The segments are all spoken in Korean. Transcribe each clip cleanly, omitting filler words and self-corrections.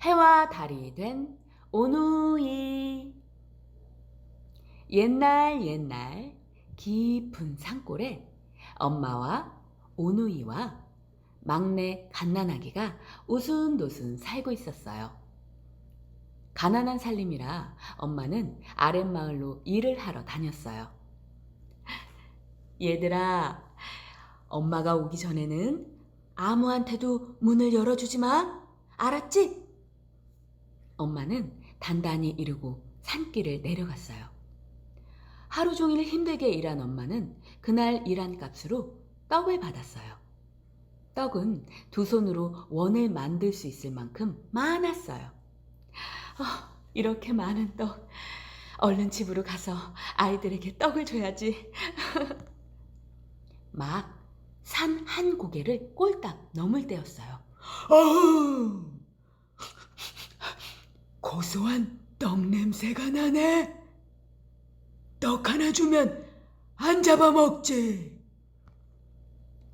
해와 달이 된 오누이. 옛날 옛날 깊은 산골에 엄마와 오누이와 막내 갓난아기가 오순도순 살고 있었어요. 가난한 살림이라 엄마는 아랫마을로 일을 하러 다녔어요. 얘들아, 엄마가 오기 전에는 아무한테도 문을 열어주지 마. 알았지? 엄마는 단단히 이르고 산길을 내려갔어요. 하루 종일 힘들게 일한 엄마는 그날 일한 값으로 떡을 받았어요. 떡은 두 손으로 원을 만들 수 있을 만큼 많았어요. 이렇게 많은 떡, 얼른 집으로 가서 아이들에게 떡을 줘야지. 막 산 한 고개를 꼴딱 넘을 때였어요. 고소한 떡 냄새가 나네. 떡 하나 주면 안 잡아먹지.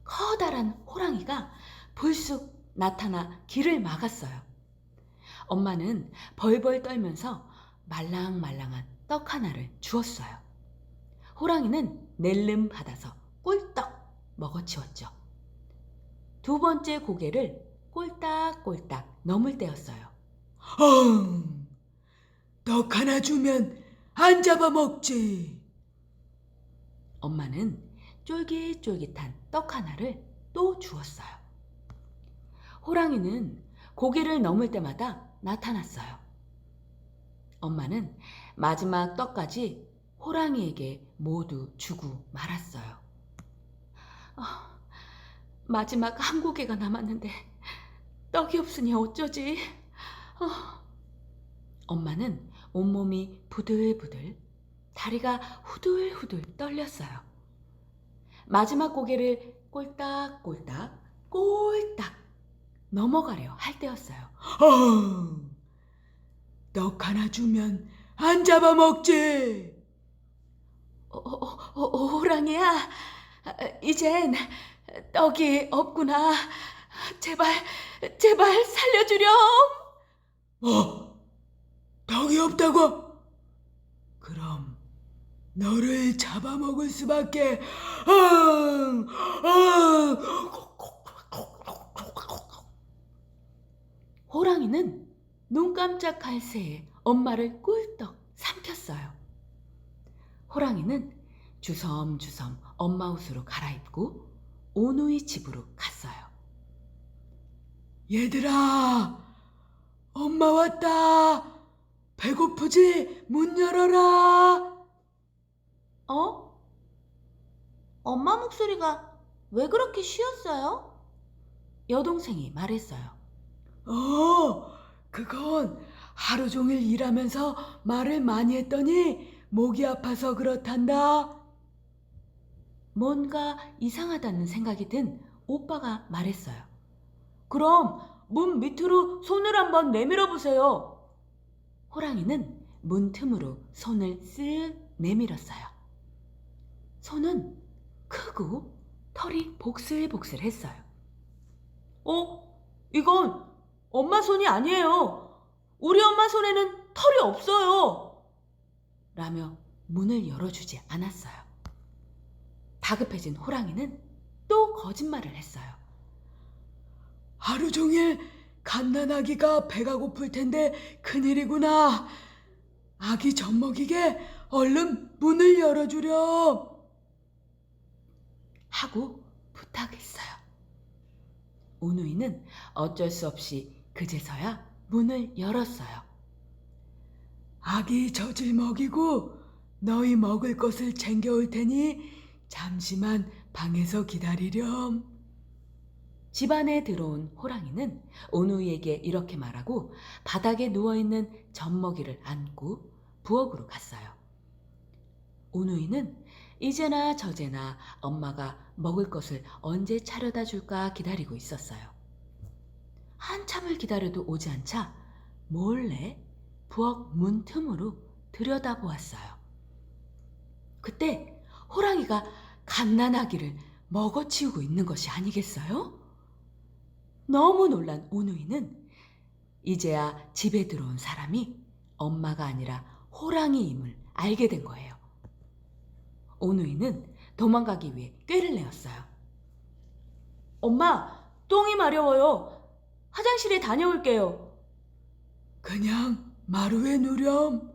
커다란 호랑이가 불쑥 나타나 길을 막았어요. 엄마는 벌벌 떨면서 말랑말랑한 떡 하나를 주었어요. 호랑이는 낼름 받아서 꿀떡 먹어치웠죠. 두 번째 고개를 꼴딱꼴딱 넘을 때였어요. 떡 하나 주면 안 잡아먹지. 엄마는 쫄깃쫄깃한 떡 하나를 또 주었어요. 호랑이는 고개를 넘을 때마다 나타났어요. 엄마는 마지막 떡까지 호랑이에게 모두 주고 말았어요. 마지막 한 고개가 남았는데 떡이 없으니 어쩌지? 엄마는 온몸이 부들부들, 다리가 후들후들 떨렸어요. 마지막 고개를 꼴딱꼴딱 꼴딱 넘어가려 할 때였어요. 떡 하나 주면 안 잡아먹지. 호랑이야, 이젠 떡이 없구나. 제발 살려주렴. 떡이 없다고? 그럼 너를 잡아먹을 수밖에. 호랑이는 눈 깜짝할 새에 엄마를 꿀떡 삼켰어요. 호랑이는 주섬주섬 엄마 옷으로 갈아입고 오누이 집으로 갔어요. 얘들아, 엄마 왔다. 배고프지? 문 열어라. 엄마 목소리가 왜 그렇게 쉬었어요? 여동생이 말했어요. 그건 하루 종일 일하면서 말을 많이 했더니 목이 아파서 그렇단다. 뭔가 이상하다는 생각이 든 오빠가 말했어요. 그럼 문 밑으로 손을 한번 내밀어 보세요. 호랑이는 문 틈으로 손을 쓱 내밀었어요. 손은 크고 털이 복슬복슬했어요. 이건 엄마 손이 아니에요. 우리 엄마 손에는 털이 없어요. 라며 문을 열어주지 않았어요. 다급해진 호랑이는 또 거짓말을 했어요. 하루 종일 갓난아기가 배가 고플 텐데 큰일이구나. 아기 젖 먹이게 얼른 문을 열어주렴. 하고 부탁했어요. 오누이는 어쩔 수 없이 그제서야 문을 열었어요. 아기 젖을 먹이고 너희 먹을 것을 챙겨올 테니 잠시만 방에서 기다리렴. 집 안에 들어온 호랑이는 오누이에게 이렇게 말하고 바닥에 누워있는 젖먹이를 안고 부엌으로 갔어요. 오누이는 이제나 저제나 엄마가 먹을 것을 언제 차려다 줄까 기다리고 있었어요. 한참을 기다려도 오지 않자 몰래 부엌 문 틈으로 들여다보았어요. 그때 호랑이가 갓난아기를 먹어치우고 있는 것이 아니겠어요? 너무 놀란 오누이는 이제야 집에 들어온 사람이 엄마가 아니라 호랑이임을 알게 된 거예요. 오누이는 도망가기 위해 꾀를 내었어요. 엄마, 똥이 마려워요. 화장실에 다녀올게요. 그냥 마루에 누렴.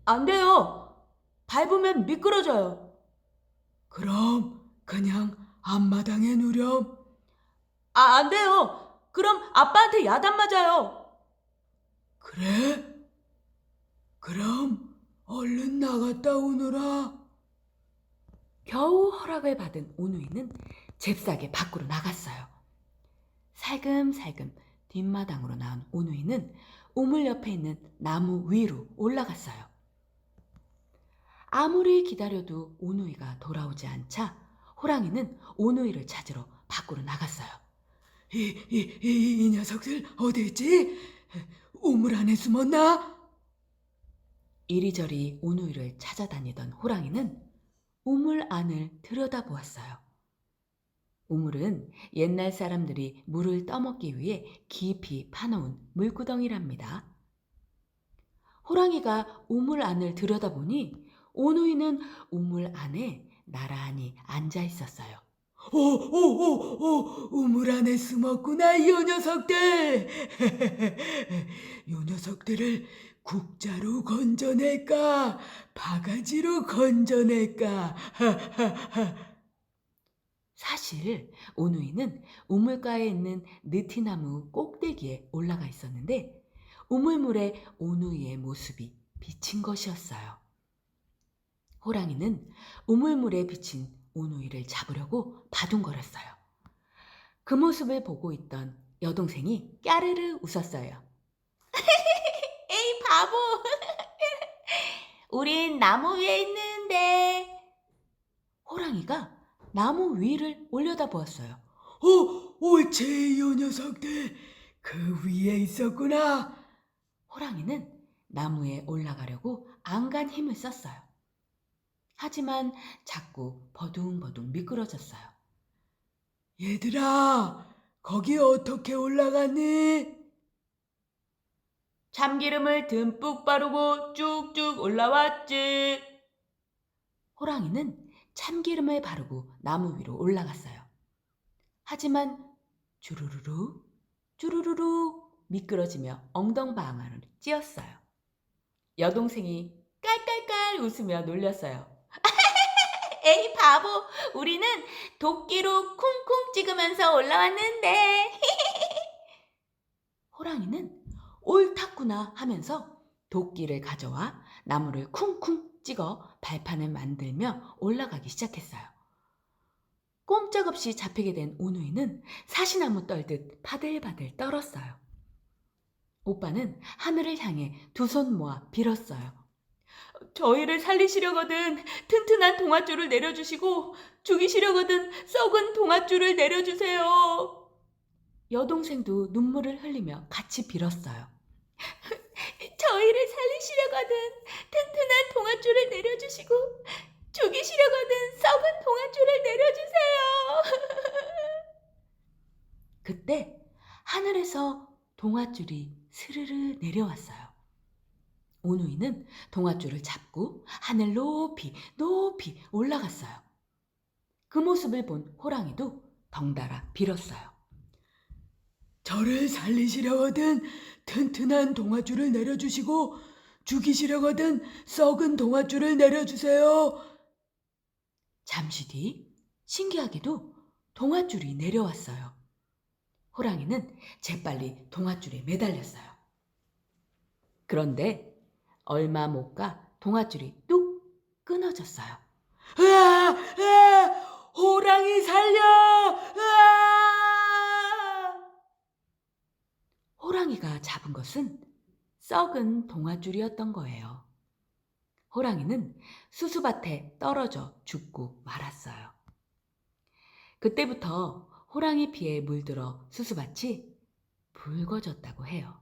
안 돼요. 밟으면 미끄러져요. 그럼 그냥 앞마당에 누렴. 안 돼요. 그럼 아빠한테 야단 맞아요. 그래? 그럼 얼른 나갔다 오너라. 겨우 허락을 받은 오누이는 잽싸게 밖으로 나갔어요. 살금살금 뒷마당으로 나온 오누이는 우물 옆에 있는 나무 위로 올라갔어요. 아무리 기다려도 오누이가 돌아오지 않자 호랑이는 오누이를 찾으러 밖으로 나갔어요. 이 녀석들 어디 있지? 우물 안에 숨었나? 이리저리 오누이를 찾아다니던 호랑이는 우물 안을 들여다보았어요. 우물은 옛날 사람들이 물을 떠먹기 위해 깊이 파놓은 물구덩이랍니다. 호랑이가 우물 안을 들여다보니 오누이는 우물 안에 나란히 앉아 있었어요. 오, 우물 안에 숨었구나, 이 녀석들. 요 녀석들을 국자로 건져낼까, 바가지로 건져낼까. 사실 오누이는 우물가에 있는 느티나무 꼭대기에 올라가 있었는데 우물물에 오누이의 모습이 비친 것이었어요. 호랑이는 우물물에 비친 오누이를 잡으려고 바둥거렸어요. 그 모습을 보고 있던 여동생이 까르르 웃었어요. 에이 바보! 우린 나무 위에 있는데. 호랑이가 나무 위를 올려다보았어요. 옳지, 요 녀석들. 그 위에 있었구나. 호랑이는 나무에 올라가려고 안간 힘을 썼어요. 하지만 자꾸 버둥버둥 미끄러졌어요. 얘들아, 거기 어떻게 올라갔니? 참기름을 듬뿍 바르고 쭉쭉 올라왔지. 호랑이는 참기름을 바르고 나무 위로 올라갔어요. 하지만 주르르르 주르르르 미끄러지며 엉덩방아를 찧었어요. 여동생이 깔깔깔 웃으며 놀렸어요. 에이 바보, 우리는 도끼로 쿵쿵 찍으면서 올라왔는데. 호랑이는 옳았구나 하면서 도끼를 가져와 나무를 쿵쿵 찍어 발판을 만들며 올라가기 시작했어요. 꼼짝없이 잡히게 된 오누이는 사시나무 떨듯 바들바들 떨었어요. 오빠는 하늘을 향해 두 손 모아 빌었어요. 저희를 살리시려거든 튼튼한 동아줄을 내려주시고 죽이시려거든 썩은 동아줄을 내려주세요. 여동생도 눈물을 흘리며 같이 빌었어요. 저희를 살리시려거든 튼튼한 동아줄을 내려주시고 죽이시려거든 썩은 동아줄을 내려주세요. 그때 하늘에서 동아줄이 스르르 내려왔어요. 오누이는 동아줄을 잡고 하늘 높이 높이 올라갔어요. 그 모습을 본 호랑이도 덩달아 빌었어요. 저를 살리시려거든 튼튼한 동아줄을 내려주시고 죽이시려거든 썩은 동아줄을 내려주세요. 잠시 뒤 신기하게도 동아줄이 내려왔어요. 호랑이는 재빨리 동아줄에 매달렸어요. 그런데 얼마 못 가 동아줄이 뚝 끊어졌어요. 호랑이 살려! 호랑이가 잡은 것은 썩은 동아줄이었던 거예요. 호랑이는 수수밭에 떨어져 죽고 말았어요. 그때부터 호랑이 피에 물들어 수수밭이 붉어졌다고 해요.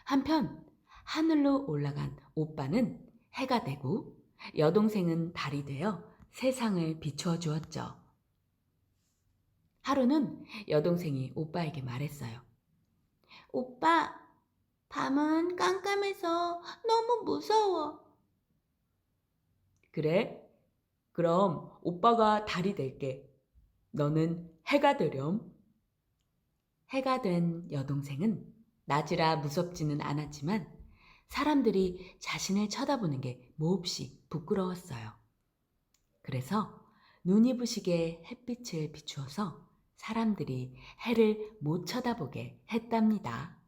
한편 하늘로 올라간 오빠는 해가 되고 여동생은 달이 되어 세상을 비추어 주었죠. 하루는 여동생이 오빠에게 말했어요. 오빠, 밤은 깜깜해서 너무 무서워. 그래? 그럼 오빠가 달이 될게. 너는 해가 되렴. 해가 된 여동생은 낮이라 무섭지는 않았지만 사람들이 자신을 쳐다보는 게 몹시 부끄러웠어요. 그래서 눈이 부시게 햇빛을 비추어서 사람들이 해를 못 쳐다보게 했답니다.